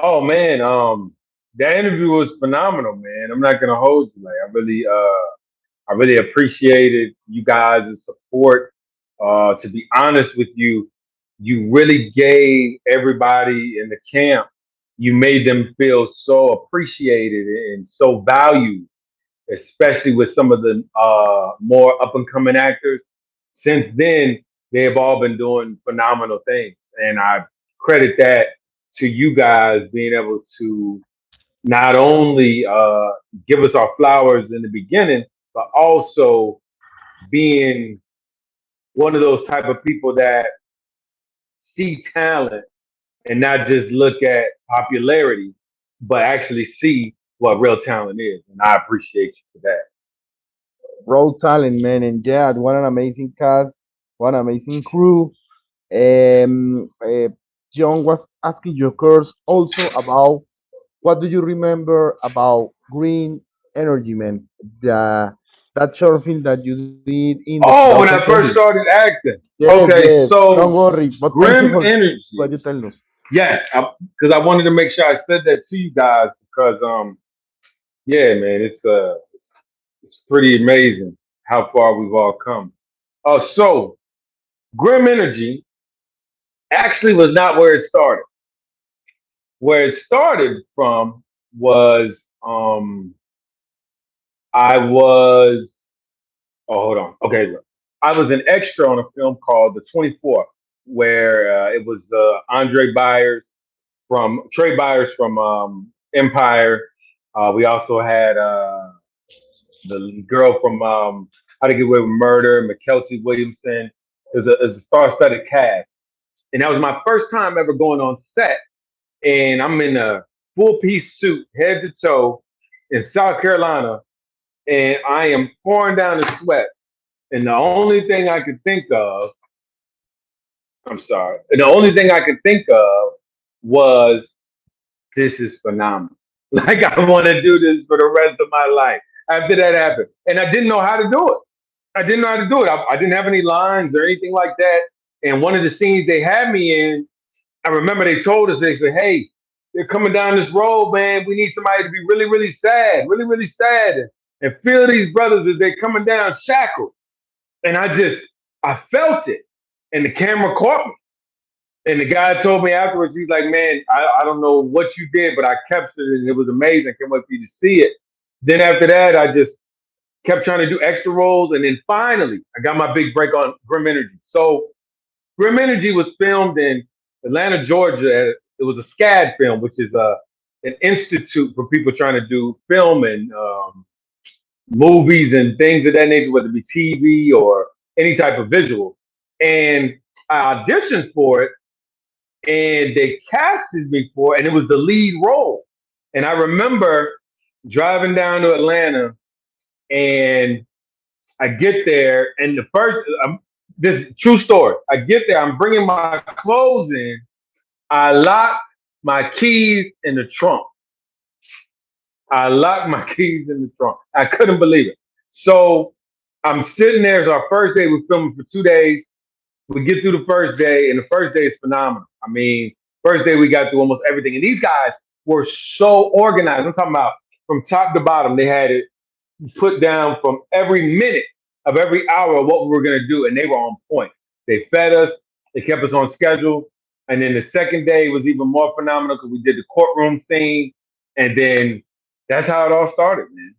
Oh man, that interview was phenomenal, man. I'm not gonna hold you. Like I really appreciated you guys' support. To be honest with you, you really gave everybody in the camp. You made them feel so appreciated and so valued, especially with some of the more up and coming actors. Since then, they have all been doing phenomenal things, and I credit that to you guys being able to not only give us our flowers in the beginning, but also being one of those type of people that see talent and not just look at popularity, but actually see what real talent is. And I appreciate you for that. Raw talent, man, and yeah, what an amazing cast, what an amazing crew. John was asking you, of course, also about what do you remember about Green Energy, man? The that short film that you did in the Oh, when I 2020. first started acting. Yes, Okay, yes. Don't so worry. But thank you Grim for what Energy. you tell us. Yes, because I wanted to make sure I said that to you guys because yeah, man, it's pretty amazing how far we've all come. So Grim Energy actually was not where it started. Where it started from was I was oh hold on. Okay, look. I was an extra on a film called The 24th, where it was Andre Byers from Trey Byers from Empire. We also had the girl from How to Get Away with Murder, McKelty Williamson. It was a star-studded cast, and that was my first time ever going on set. And I'm in a full-piece suit, head to toe, in South Carolina, and I am pouring down the sweat. And the only thing I could think of, I'm sorry, and the only thing I could think of was this is phenomenal. Like I want to do this for the rest of my life after that happened. And I didn't know how to do it. I didn't know how to do it. I didn't have any lines or anything like that. And one of the scenes they had me in, I remember they told us, they said, hey, they're coming down this road, man. We need somebody to be really, really sad, really, really sad. And feel these brothers as they're coming down shackled. And I felt it. And the camera caught me. And the guy told me afterwards, he's like, man, I don't know what you did, but I captured it and it was amazing. I can't wait for you to see it. Then after that, I just kept trying to do extra roles. And then finally, I got my big break on Grim Energy. So Grim Energy was filmed in Atlanta, Georgia. It was a SCAD film, which is an institute for people trying to do film and movies and things of that nature, whether it be TV or any type of visual. And I auditioned for it and they casted me for it, and it was the lead role. And I remember driving down to Atlanta, and I get there, and the first this true story. I get there, I'm bringing my clothes in. I locked my keys in the trunk. I locked my keys in the trunk. I couldn't believe it. So I'm sitting there. It's our first day. We're filming for 2 days. We get through the first day, and the first day is phenomenal. I mean, first day we got through almost everything, and these guys were so organized. I'm talking about from top to bottom. They had it put down from every minute of every hour of what we were going to do, and they were on point. They fed us, they kept us on schedule, and then the second day was even more phenomenal because we did the courtroom scene, and then that's how it all started, man.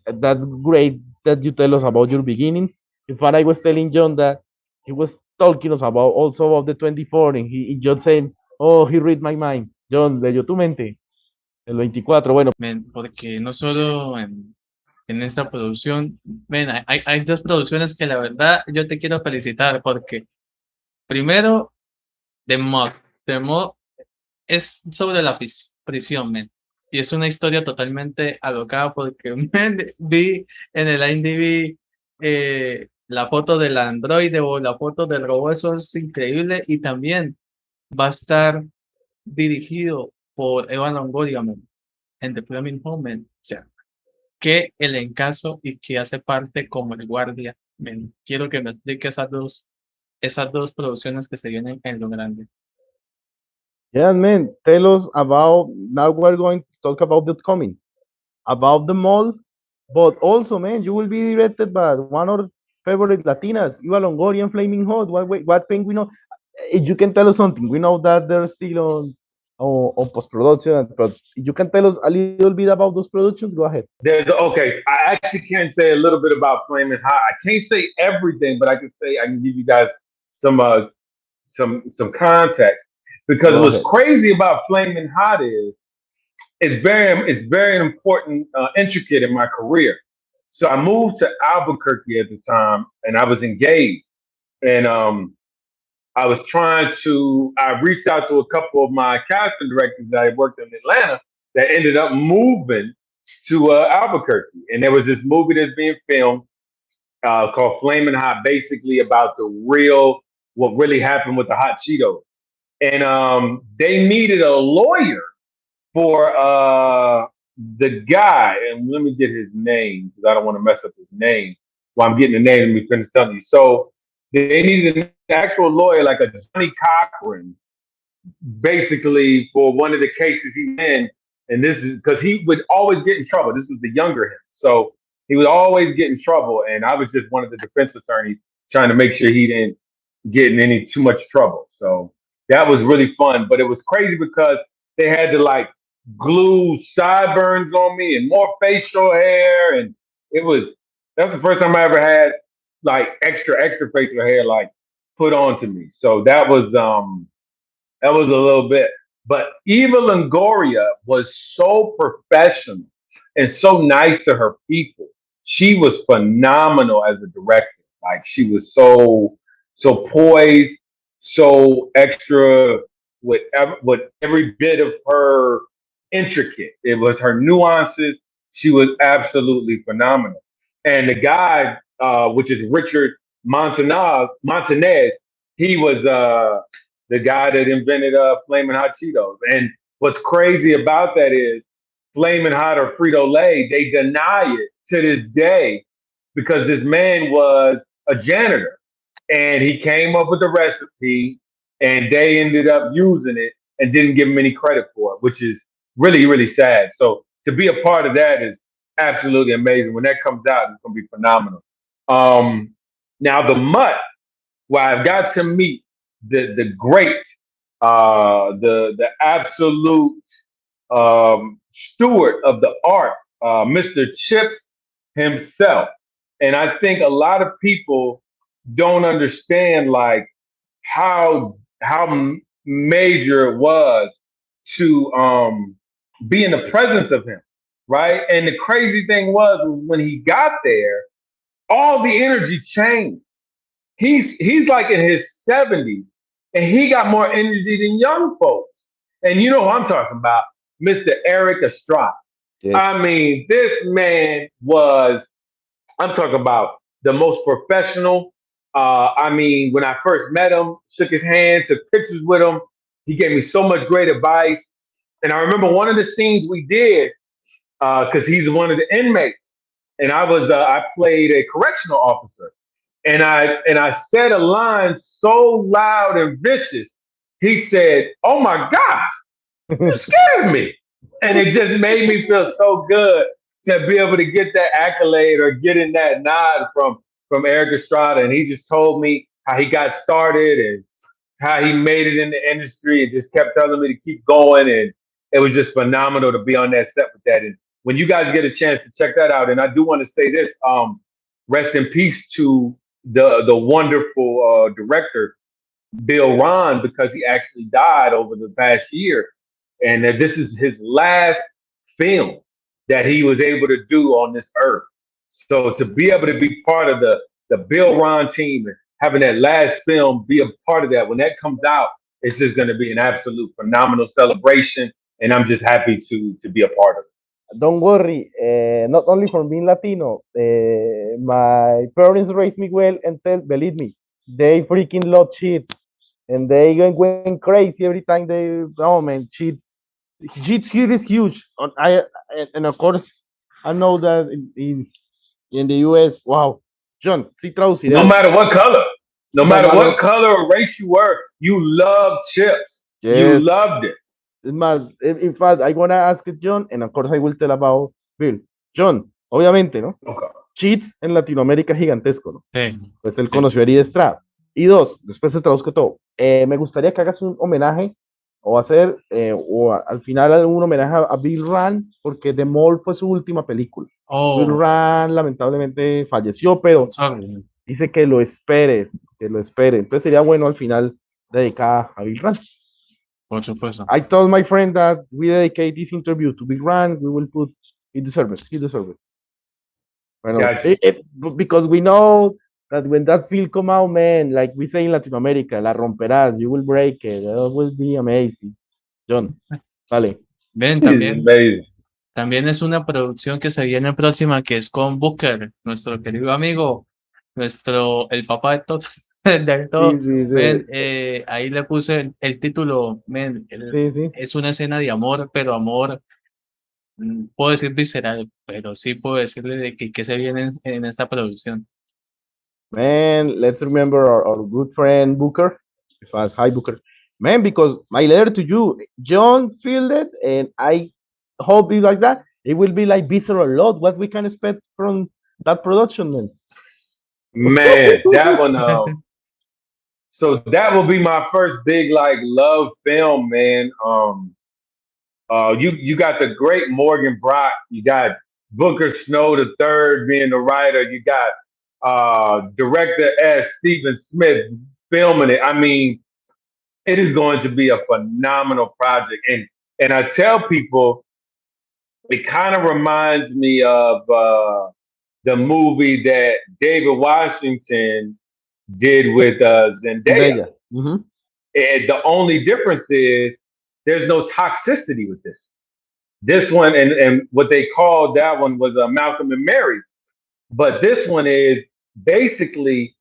That's great that you tell us about your beginnings. In fact, I was telling John that he was talking us about also about the 24, and John saying, "Oh, he read my mind." John, leyó tu mente. El 24, bueno. Men, porque no solo en esta producción, men, hay dos producciones que la verdad yo te quiero felicitar porque primero, de Mutt. The Mutt es sobre la prisión, men. Y es una historia totalmente alocada porque men, vi en el IMDb la foto del androide o la foto del robot, eso es increíble. Y también va a estar dirigido por Evan Longoria, men, en The Flamin Home. O sea, que el encaso y que hace parte como el guardia. Men, quiero que me explique esas dos producciones que se vienen en lo grande. Yeah, man, tell us about, now we're going to talk about the upcoming, about the mall, but also, man, you will be directed by one of our favorite Latinas, Eva Longoria and Flaming Hot. What thing we know? If you can tell us something, we know that they're still on post production, but if you can tell us a little bit about those productions, go ahead. There's okay. I actually can say a little bit about Flamin' Hot. I can't say everything, but I can give you guys some some context because Go what's ahead. crazy about Flamin' Hot is it's very important, intricate in my career. So I moved to Albuquerque at the time, and I was engaged, and I was trying to. I reached out to a couple of my casting directors that I worked in Atlanta that ended up moving to Albuquerque, and there was this movie that's being filmed called Flamin' Hot, basically about the real what really happened with the hot Cheetos, and they needed a lawyer for the guy, and let me get his name because I don't want to mess up his name. While I'm getting the name, let me finish telling you. So they needed an actual lawyer, like a Johnny Cochran, basically for one of the cases he was in. And this is because he would always get in trouble. This was the younger him. So he would always get in trouble. And I was just one of the defense attorneys trying to make sure he didn't get in any too much trouble. So that was really fun. But it was crazy because they had to like glue sideburns on me and more facial hair. And it was, that's the first time I ever had like extra facial hair like put onto me. So that was a little bit. But Eva Longoria was so professional and so nice to her people. She was phenomenal as a director. Like she was so poised, so extra with every bit of her intricate. It was her nuances. She was absolutely phenomenal. And the guy, which is Richard Montanez, he was the guy that invented Flamin' Hot Cheetos. And what's crazy about that is Flamin' Hot or Frito Lay, they deny it to this day because this man was a janitor and he came up with the recipe and they ended up using it and didn't give him any credit for it, which is really sad. So to be a part of that is absolutely amazing. When that comes out, it's going to be phenomenal. Um, Now the Mutt, where I've got to meet the great, the absolute steward of the art, Mr. Chips himself. And I think a lot of people don't understand like how major it was to be in the presence of him, right? And the crazy thing was when he got there, all the energy changed. He's like in his 70s, and he got more energy than young folks. And you know who I'm talking about, Mr. Eric Estrada. Yes. I mean, this man was, I'm talking about the most professional. I mean, when I first met him, shook his hand, took pictures with him. He gave me so much great advice. And I remember one of the scenes we did, because he's one of the inmates, and I played a correctional officer, and I said a line so loud and vicious. He said, "Oh my gosh, you scared me," and it just made me feel so good to be able to get that accolade or getting that nod from Eric Estrada. And he just told me how he got started and how he made it in the industry and just kept telling me to keep going. And it was just phenomenal to be on that set with that. And when you guys get a chance to check that out, and I do want to say this, rest in peace to the wonderful director Bill Ron, because he actually died over the past year, and that this is his last film that he was able to do on this earth. So to be able to be part of the Bill Ron team and having that last film be a part of that when that comes out, it's just going to be an absolute phenomenal celebration, and I'm just happy to be a part of it. Don't worry, not only for being Latino, my parents raised me well and believe me, they freaking love cheats. And they went crazy every time they, oh man, cheats here is huge. And of course, I know that in the US, wow, John, sí No traduciré. matter what color, no No matter matter, what color or race you were, you love chips. You Yes. loved it. Es más, in fact, I wanna ask it, John, and of course I will tell about Bill. John, obviamente, ¿no? Okay. Cheats en Latinoamérica es gigantesco, ¿no? Sí, Pues él conoció a es- Eddie Estrada. Y dos, después se traduzco todo. Me gustaría que hagas un homenaje o hacer, al final algún homenaje a Bill Rand, porque The Mall fue su última película. Bill Oh, Rand lamentablemente falleció, pero sorry. dice que lo esperes, que lo espere. Entonces sería bueno al final dedicar a Bill Rand. Por supuesto. I told my friend that we dedicate this interview to Big Rand. We will put he deserves it. He deserves it. Bueno, Got you. because we know that when that film come out, man, like we say in Latin America, la romperás, you will break it. That will be amazing. John, vale. Ven, It is amazing. también es una producción que se viene próxima, que es con Booker, nuestro querido amigo, el papá de todo, de todo. Sí, sí, Ven, sí. ahí le puse el título, ven, Sí, sí. es una escena de amor, pero amor, puedo decir visceral, pero sí puedo decirle de que se viene en esta producción. Man, let's remember our good friend Booker. In fact, hi Booker. Man, because my letter to you, John feel it, and I hope it's like that. It will be like visceral lot. What we can expect from that production, man. Man, that one. So that will be my first big like love film, man. You got the great Morgan Brock. You got Booker Snow the third being the writer. You got director S. Stephen Smith filming it. I mean, it is going to be a phenomenal project. And I tell people, it kind of reminds me of the movie that David Washington did with Zendaya. Zendaya. Mhm. And the only difference is there's no toxicity with this. This one and what they called that one was Malcolm and Mary. But this one is basically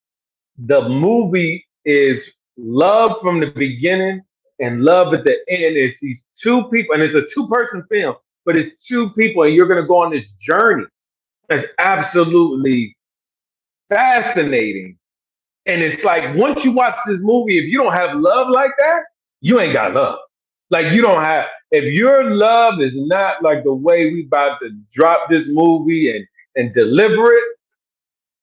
the movie is love from the beginning and love at the end. It's these two people, and it's a two-person film, but it's two people, and you're going to go on this journey that's absolutely fascinating. And it's like once you watch this movie, if you don't have love like that, you ain't got love. Like you don't have. If your love is not like the way we about to drop this movie and deliver it,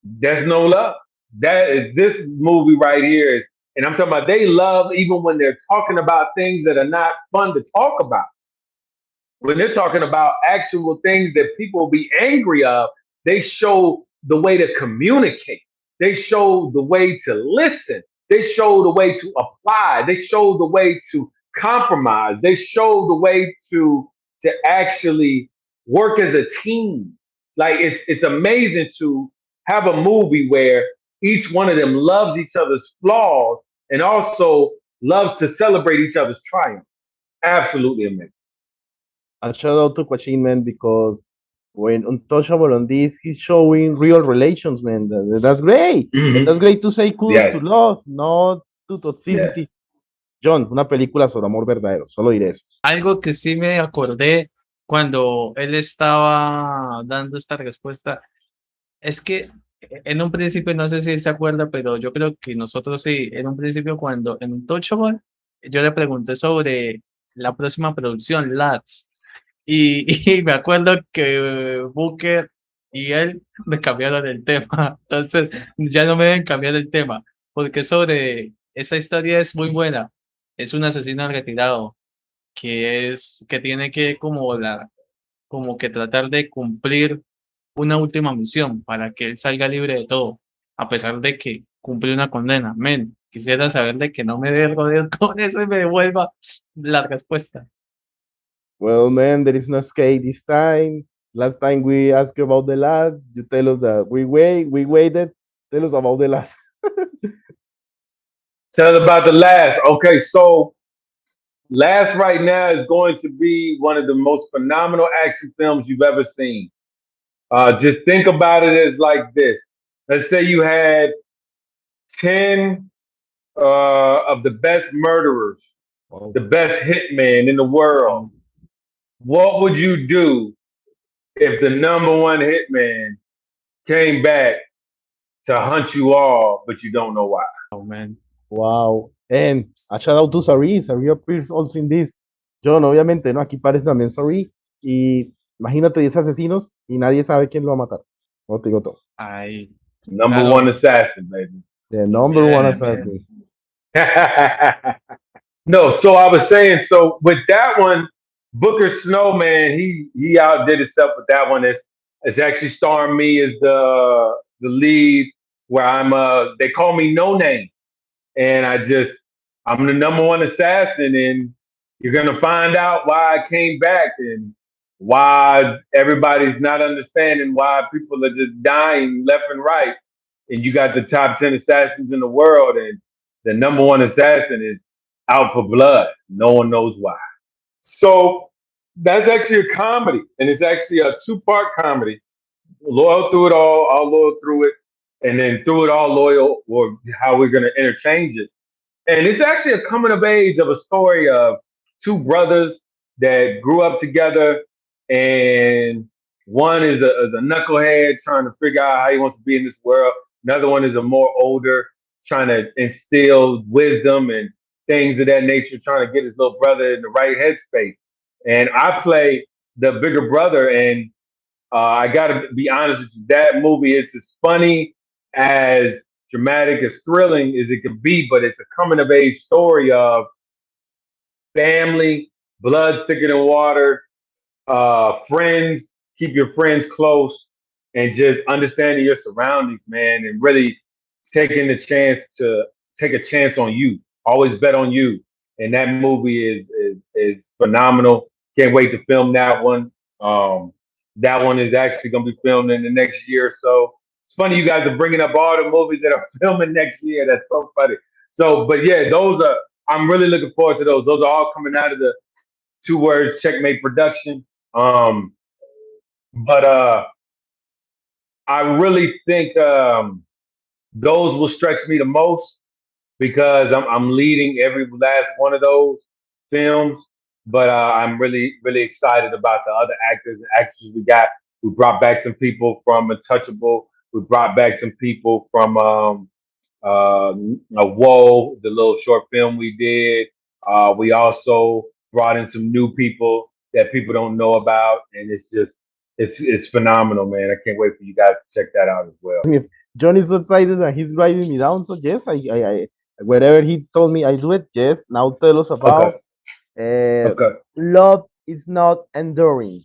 there's no love. That is this movie right here is, and I'm talking about they love even when they're talking about things that are not fun to talk about. When they're talking about actual things that people will be angry of, they show the way to communicate. They show the way to listen. They show the way to apply. They show the way to compromise. They show the way to actually work as a team. Like it's amazing to have a movie where each one of them loves each other's flaws and also loves to celebrate each other's triumphs. Absolutely amazing. And shout out to Quasheem, man, because when Untouchable on this, he's showing real relations, man. That's great. And that's Mhm. great to say kudos to Yes. love, not to Yes. toxicity. John, una película sobre amor verdadero, solo diré eso. Algo que sí me acordé cuando él estaba dando esta respuesta es que en un principio, no sé si se acuerda, pero yo creo que nosotros sí, en un principio cuando en un Touchable, yo le pregunté sobre la próxima producción, Lads, y, y me acuerdo que Booker y él me cambiaron el tema, entonces ya no me deben cambiar el tema, porque sobre esa historia es muy buena, es un asesino retirado que tiene que como que tratar de cumplir una última misión para que él salga libre de todo, a pesar de que cumple una condena. Men, quisiera saber de que no me dé rodeos con eso y me devuelva la respuesta. Well, man, there is no skate this time. Last time we asked you about the last, you tell us that we waited. Tell us about the last. Tell us about the last. Okay, so last right now is going to be one of the most phenomenal action films you've ever seen. Just think about it as like this. Let's say you had 10 of the best murderers, Wow. the best hitman in the world. What would you do if the number one hitman came back to hunt you all, but you don't know why? Oh, man. Wow. And a shout out to Sari. Sari appears also in this. John, obviamente, ¿no? Aquí parece también Sari. Y imagínate 10 asesinos y nadie sabe quién lo va a matar. No te digo todo. Ahí, Number one claro, assassin, baby. The number one bien, bien. assassin. No, so I was saying, so with that one, Booker Snow, man, he outdid himself with that one. It's actually starring me as the lead, where they call me No Name, and I'm the number one assassin, and you're gonna find out why I came back and why everybody's not understanding why people are just dying left and right, and you got the top 10 assassins in the world, and the number one assassin is out for blood. No one knows why. So that's actually a comedy, and it's actually a two-part comedy. Loyal through it all loyal through it, and then through it all loyal, or how we're gonna interchange it. And it's actually a coming of age of a story of two brothers that grew up together, and one is a knucklehead trying to figure out how he wants to be in this world. Another one is a more older, trying to instill wisdom and things of that nature, trying to get his little brother in the right headspace. And I play the bigger brother, and I got to be honest with you, that movie is as funny, as dramatic, as thrilling as it could be, but it's a coming of age story of family, blood thicker than water, friends, keep your friends close, and just understanding your surroundings, man, and really taking the chance to take a chance on you. Always bet on you. And that movie is phenomenal. Can't wait to film that one. That one is actually going to be filmed in the next year or so. It's funny you guys are bringing up all the movies that are filming next year. That's so funny. So, but yeah, those are. I'm really looking forward to those. Those are all coming out of the two words checkmate production. Um, but I really think those will stretch me the most because I'm leading every last one of those films. But I'm really excited about the other actors and actresses we got. We brought back some people from Untouchable. We brought back some people from Whoa, the little short film we did. We also brought in some new people that people don't know about, and it's phenomenal, man. I can't wait for you guys to check that out as well. If John is so excited and he's writing me down, so yes, wherever he told me I do it, yes. Now tell us Okay, about uh, okay. love is not enduring.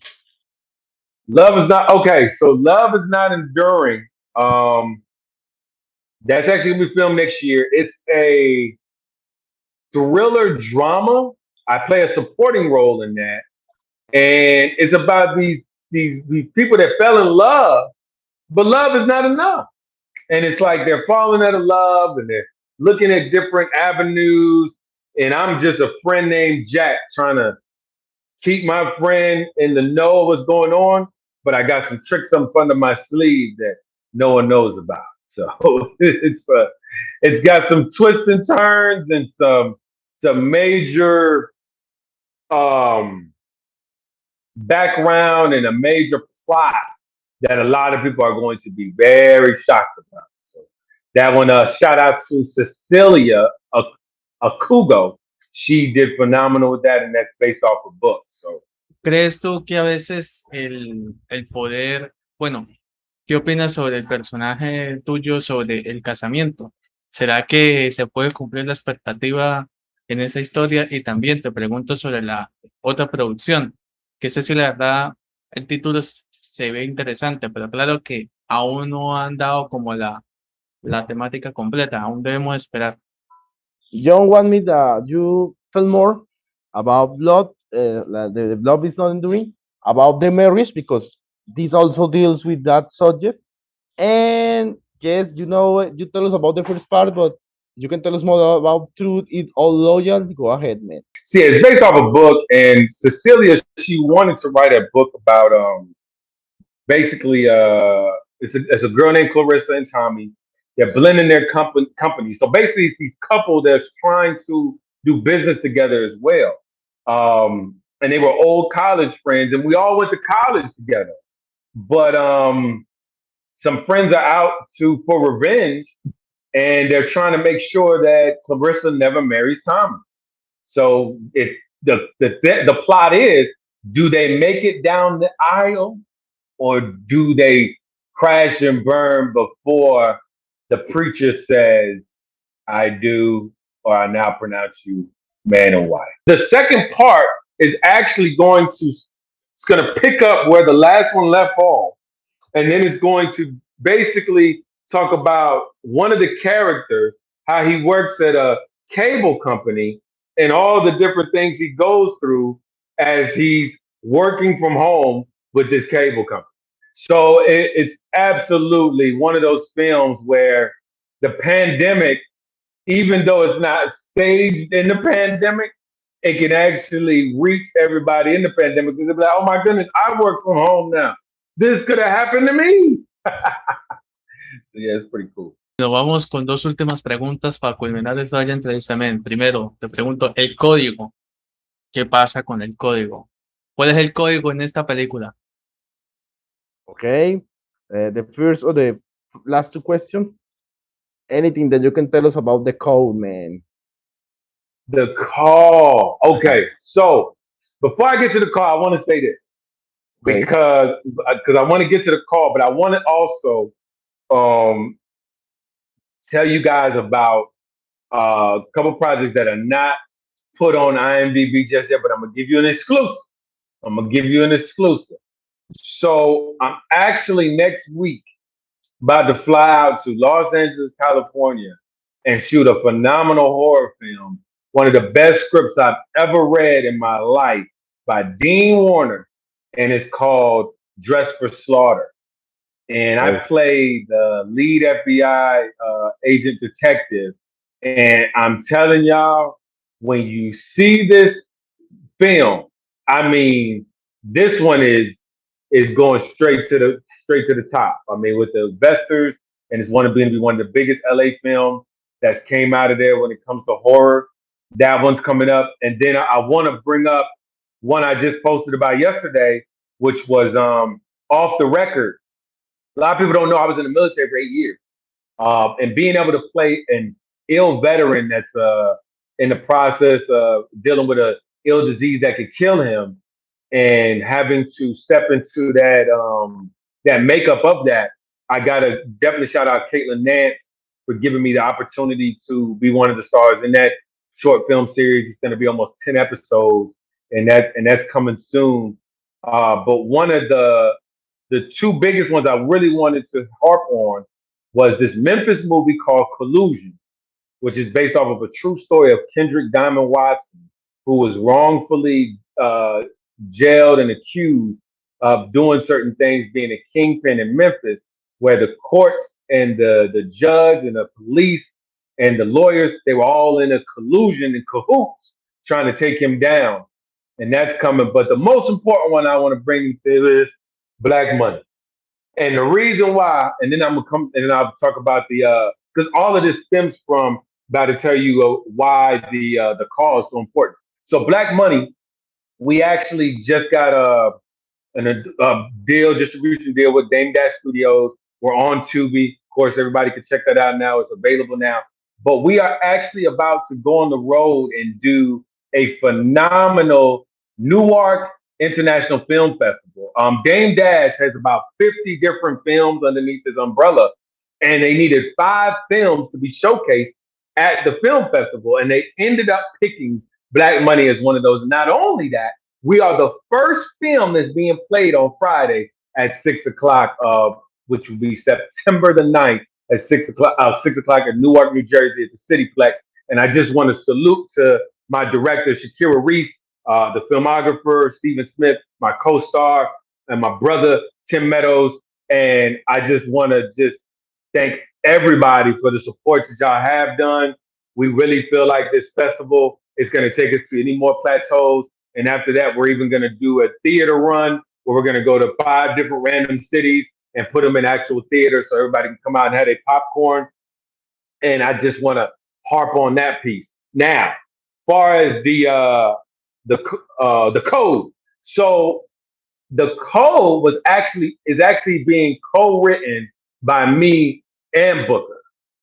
Love is not okay. So love is not enduring. Um, that's actually gonna be filmed next year. It's a thriller drama. I play a supporting role in that, and it's about these people that fell in love, but love is not enough. And it's like they're falling out of love, and they're looking at different avenues. And I'm just a friend named Jack trying to keep my friend in the know of what's going on, but I got some tricks up under my sleeve that no one knows about. So it's got some twists and turns and some major um background and a major plot that a lot of people are going to be very shocked about. So that one, shout out to Cecilia Akugo. She did phenomenal with that, and that's based off a book. So ¿Crees tú que a veces el poder, bueno, qué opinas sobre el personaje tuyo sobre el casamiento? ¿Será que se puede cumplir la expectativa en esa historia? Y también te pregunto sobre la otra producción, que sé si la verdad el título se ve interesante, pero claro que aún no han dado como la temática completa, aún debemos esperar. John want me that you tell more about blood. The blood is not enduring about the marriage because this also deals with that subject. And yes, you know, you tell us about the first part, but you can tell us more about truth, it all loyal. Go ahead, man. see, it's based off a book, and Cecilia, she wanted to write a book about basically it's a girl named Clarissa and Tommy. They're blending their company. So basically, it's these couple that's trying to do business together as well. And they were old college friends, and we all went to college together. But some friends are out to for revenge, and they're trying to make sure that Clarissa never marries Thomas. So the plot is: do they make it down the aisle, or do they crash and burn before the preacher says, "I do," or "I now pronounce you man and wife"? The second part is actually it's going to pick up where the last one left off, and then it's going to basically talk about one of the characters, how he works at a cable company, and all the different things he goes through as he's working from home with this cable company. So it's absolutely one of those films where the pandemic, even though it's not staged in the pandemic, it can actually reach everybody in the pandemic because they'll be like, "Oh my goodness, I work from home now. This could have happened to me." So yeah, it's pretty cool. Nos vamos con dos últimas preguntas para culminar esta bella entrevista. Men. Primero, te pregunto, el código. ¿Qué pasa con el código? ¿Cuál es el código en esta película? Okay. The first or the last two questions. Anything that you can tell us about the code, man? The call. Okay, so before I get to the call, I want to say this Okay. because I want to get to the call, but I want to also um, tell you guys about a couple projects that are not put on IMDb just yet, but I'm gonna give you an exclusive. I'm gonna give you an exclusive. So I'm actually next week about to fly out to Los Angeles, California, and shoot a phenomenal horror film. One of the best scripts I've ever read in my life by Dean Warner, and it's called Dress for Slaughter. And I played the lead FBI agent detective. And I'm telling y'all, when you see this film, I mean, this one is going straight to the top. I mean, with the investors, and it's going to be one of the biggest LA films that came out of there when it comes to horror. That one's coming up, and then I want to bring up one I just posted about yesterday, which was Off the Record. A lot of people don't know I was in the military for 8 years, and being able to play an ill veteran that's in the process of dealing with a ill disease that could kill him, and having to step into that makeup of that. I gotta definitely shout out Caitlin Nance for giving me the opportunity to be one of the stars in that short film series. It's going to be almost 10 episodes, and that's coming soon. But one of the two biggest ones I really wanted to harp on was this Memphis movie called Collusion, which is based off of a true story of Kendrick Diamond Watson, who was wrongfully jailed and accused of doing certain things, being a kingpin in Memphis, where the courts and the judge and the police and the lawyers, they were all in a collusion and cahoots trying to take him down. And that's coming. But the most important one I want to bring you to is Black Money. And the reason why, and then I'm gonna come and then I'll talk about the because all of this stems from about to tell you why the call is so important. So Black Money, we actually just got a distribution deal with Dame Dash Studios. We're on Tubi. Of course, everybody can check that out now. It's available now. But we are actually about to go on the road and do a phenomenal Newark International Film Festival. Dame Dash has about 50 different films underneath his umbrella, and they needed 5 films to be showcased at the film festival, and they ended up picking Black Money as one of those. Not only that, we are the first film that's being played on Friday at 6 o'clock, which will be September the 9th at 6 o'clock. 6 o'clock in Newark, New Jersey, at the Cityplex. And I just want to salute to my director Shakira Reese, the filmographer Stephen Smith, my co-star, and my brother Tim Meadows. And I just want to just thank everybody for the support that y'all have done. We really feel like this festival is going to take us to any more plateaus. And after that, we're even going to do a theater run where we're going to go to 5 different random cities and put them in actual theaters so everybody can come out and have their popcorn. And I just want to harp on that piece. Now, as far as the code, so the code is actually being co-written by me and Booker.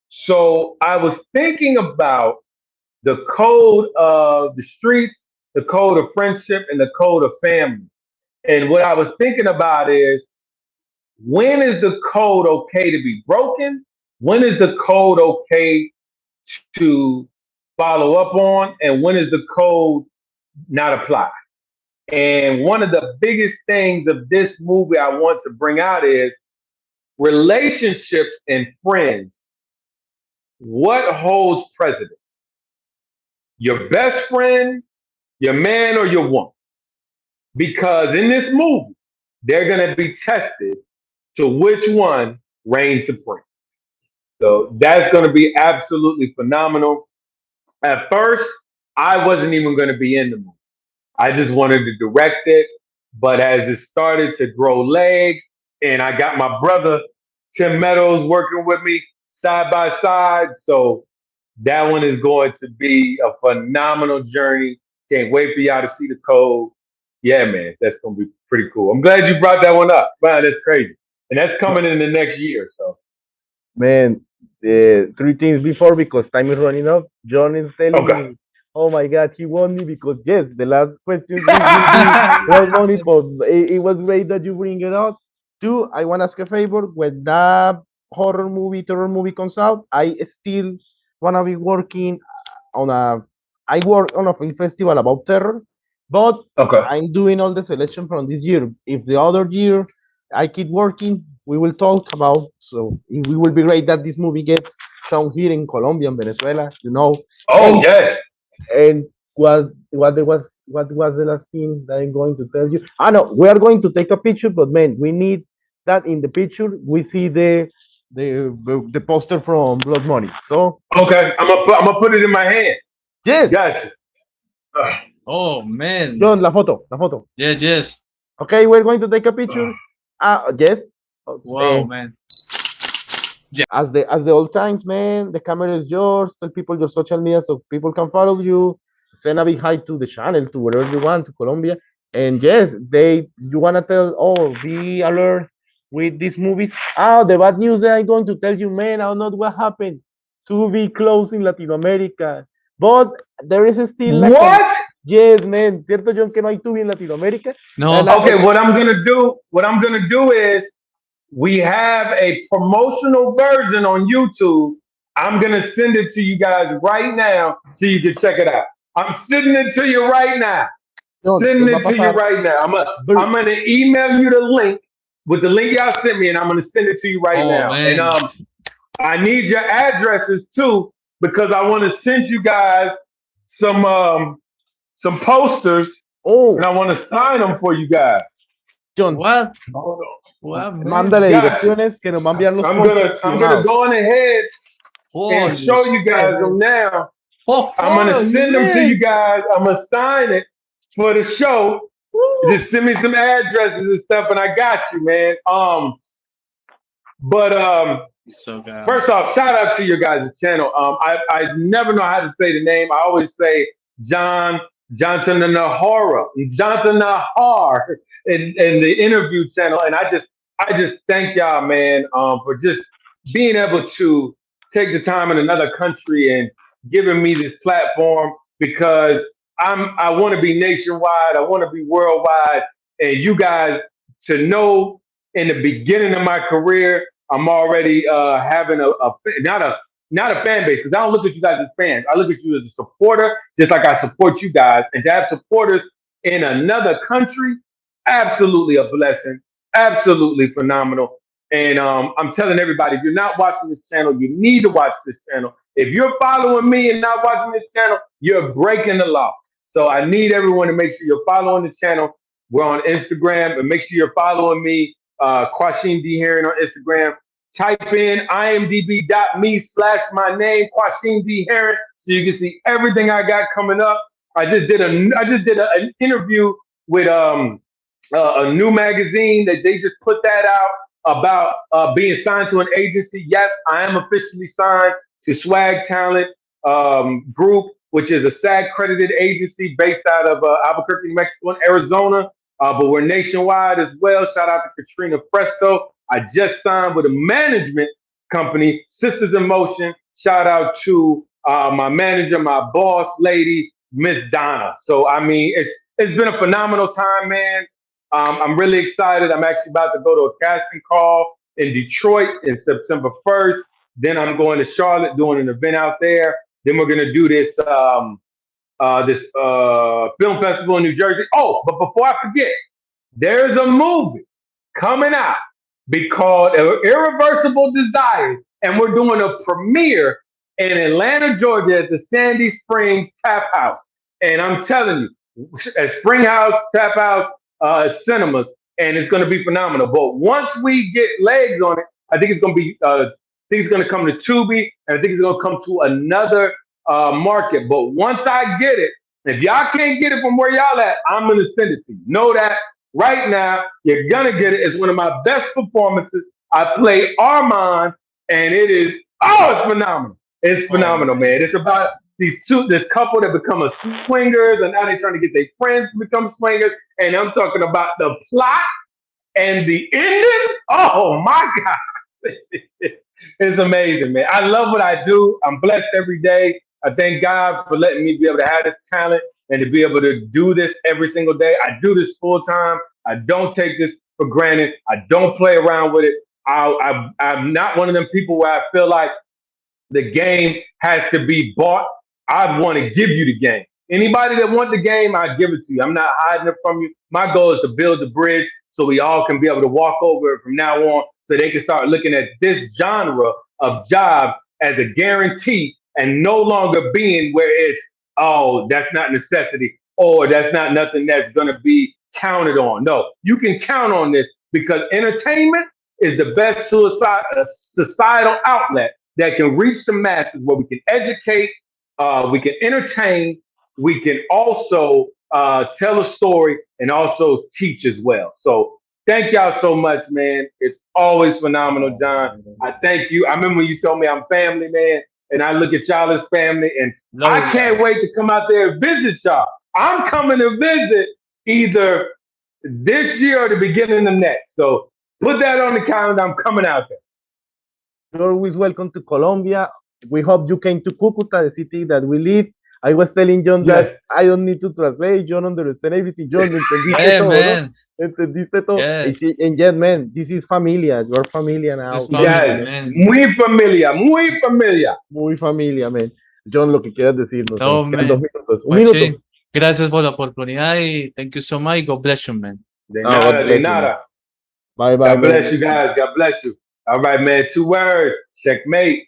So I was thinking about the code of the streets, the code of friendship, and the code of family. And what I was thinking about is, when is the code okay to be broken? When is the code okay to follow up on? And when is the code not apply? And one of the biggest things of this movie I want to bring out is relationships and friends. What holds precedent? Your best friend, your man, or your woman? Because in this movie, they're going to be tested to which one reigns supreme. So that's going to be absolutely phenomenal. At first, I wasn't even going to be in the movie. I just wanted to direct it. But as it started to grow legs, and I got my brother Tim Meadows working with me side by side, so that one is going to be a phenomenal journey. Can't wait for y'all to see the code. Yeah, man, that's gonna be pretty cool. I'm glad you brought that one up. Wow, that's crazy, and that's coming in the next year. So, Man, three things before because time is running up. John is telling okay. me, "Oh my God, he won me because yes, the last questions will be about money." But it was great that you bring it out. Two, I want to ask a favor. When that terror movie comes out, I still want to be working on a. I work on a film festival about terror, but Okay. I'm doing all the selection from this year. If the other year I keep working, we will talk about. So it will be great that this movie gets shown here in Colombia and Venezuela, you know. Oh And yes. and what was the last thing that I'm going to tell you? I know we are going to take a picture, but man, we need that in the picture. We see the poster from Blood Money. So Okay. I'm gonna put it in my hand. yes, Gotcha. Ugh. Oh man. John, la foto. Yeah, yes. Okay, we're going to take a picture. Yes. Wow, man. Yeah. As the old times, man, the camera is yours. Tell people your social media so people can follow you. Send a big hi to the channel, to wherever you want, to Colombia. And yes, you wanna tell, oh, be alert with these movies. Oh, the bad news that I'm going to tell you, man, I don't know what happened. To be close in Latin America. But there is still like a What? yes, man, cierto John que no hay tubi en Latinoamérica. No. Okay. What I'm gonna do is, we have a promotional version on YouTube. I'm gonna send it to you guys right now so you can check it out. I'm sending it to you right now. John, Sending les va a it to you pasar. right now. I'm gonna email you the link with the link y'all sent me, and I'm gonna send it to you right Oh now. And man. I need your addresses too, because I want to send you guys some some posters, and Oh, I want to sign them for you guys. John, What? Hold What, mándale man? Gotcha. direcciones que nos va a enviar los I'm gonna pósters I'm gonna firmados. go on ahead and Holy show you shit, guys them man. now. Oh, I'm gonna holy send them to man. you guys. I'm gonna sign it for the show. Woo. Just send me some addresses and stuff, and I got you, man. But So good, first man. off, shout out to your guys' channel. I never know how to say the name. I always say John Johnson Nahara, Johnson Nahar in the interview channel, and I just thank y'all, man, for just being able to take the time in another country and giving me this platform, because I want to be nationwide. I want to be worldwide, and you guys to know in the beginning of my career, I'm already having not a fan base, because I don't look at you guys as fans. I look at you as a supporter, just like I support you guys. And to have supporters in another country, absolutely a blessing, absolutely phenomenal. And I'm telling everybody, if you're not watching this channel, you need to watch this channel. If you're following me and not watching this channel, you're breaking the law. So I need everyone to make sure you're following the channel. We're on Instagram, and make sure you're following me, Quasheem D Heron on Instagram. Type in imdb.me/my name, Quasheem D Heron, so you can see everything I got coming up. An interview with a new magazine that they just put that out about being signed to an agency. Yes, I am officially signed to Swag Talent Group, which is a SAG credited agency based out of Albuquerque, New Mexico, and Arizona. But we're nationwide as well. Shout out to Katrina Presto. I just signed with a management company, Sisters in Motion. Shout out to my manager, my boss lady, Miss Donna. So I mean, it's been a phenomenal time, man. I'm really excited. I'm actually about to go to a casting call in Detroit in September 1st. Then I'm going to Charlotte doing an event out there. Then we're gonna do this film festival in New Jersey. Oh, but before I forget, there's a movie coming out called Irreversible Desires, and we're doing a premiere in Atlanta, Georgia at the Sandy Springs Tap House. And I'm telling you, at Spring House, Tap House, cinemas, and it's going to be phenomenal. But once we get legs on it, I think it's going to be, I think it's going to come to Tubi, and I think it's going to come to another market. But once I get it, if y'all can't get it from where y'all at, I'm going to send it to you. Know that right now, you're going to get it. It's one of my best performances. I play Armand, and it's phenomenal. It's phenomenal, man. It's about this couple that become a swingers, and now they're trying to get their friends to become swingers. And I'm talking about the plot and the ending. Oh my God. It's amazing, man. I love what I do. I'm blessed every day. I thank God for letting me be able to have this talent and to be able to do this every single day. I do this full time. I don't take this for granted. I don't play around with it. I'm not one of them people where I feel like the game has to be bought. I want to give you the game. Anybody that want the game, I give it to you. I'm not hiding it from you. My goal is to build the bridge so we all can be able to walk over it from now on, so they can start looking at this genre of jobs as a guarantee and no longer being where it's, oh, that's not necessity, or that's not nothing that's going to be counted on. No, you can count on this because entertainment is the best societal outlet that can reach the masses, where we can educate, we can entertain, we can also tell a story and also teach as well. So thank y'all so much, man. It's always phenomenal, Jhon. I thank you. I remember when you told me I'm family, man, and I look at y'all as family, and I can't wait to come out there and visit y'all. I'm coming to visit either this year or the beginning of next. So put that on the calendar. I'm coming out there. You're always welcome to Colombia. We hope you came to Cucuta, the city that we live. I was telling Jhon that I don't need to translate. Jhon understand everything. Jhon, entendiste todo, man. ¿no? Entendiste todo. Yes. And yet, man, this is familia. You're familia now. This is family, man. Muy familia, muy familia. Muy familia, man. Jhon, lo que quieras decirnos. No, Quedan 2 minutos. Un Quasheem, minuto. gracias por la oportunidad y thank you so much. God bless you, man. De nada, de nada. Bye, bye. God bless you guys. God bless you. All right, man. 2 words. Checkmate.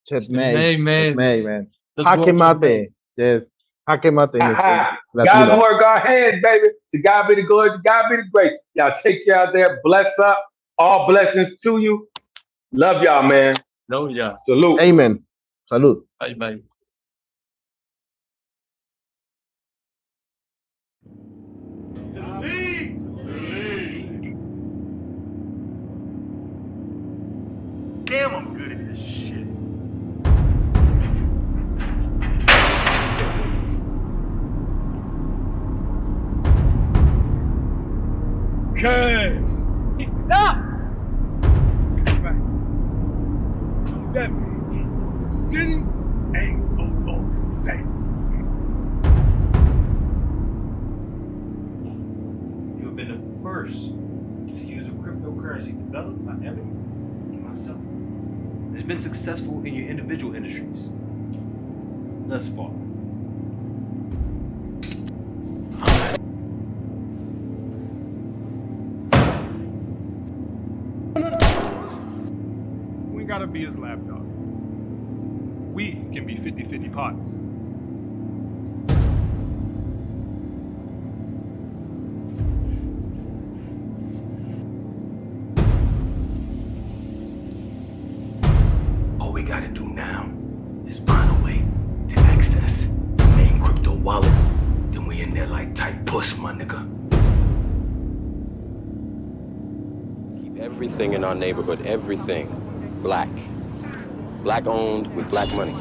Checkmate, man. Let's Jaque go. mate. Yes. Jaque mate. God's work our hands, baby. To God be the glory. To God be the grace. Y'all take care out there. Bless up. All blessings to you. Love y'all, man. No, yeah. Salute. Amen. Salud. Bye, bye. Damn, I'm good at this shit. Cash! Stop! Right. That means the city ain't no longer safe. You have been the first to use a cryptocurrency developed by Ebony and myself. It's been successful in your individual industries thus far. We ain't gotta be his lapdog. We can be 50-50 partners. All we gotta do now is find a way to access the main crypto wallet. Then we in there like tight puss, my nigga. Keep everything in our neighborhood, everything black. Black owned with black money.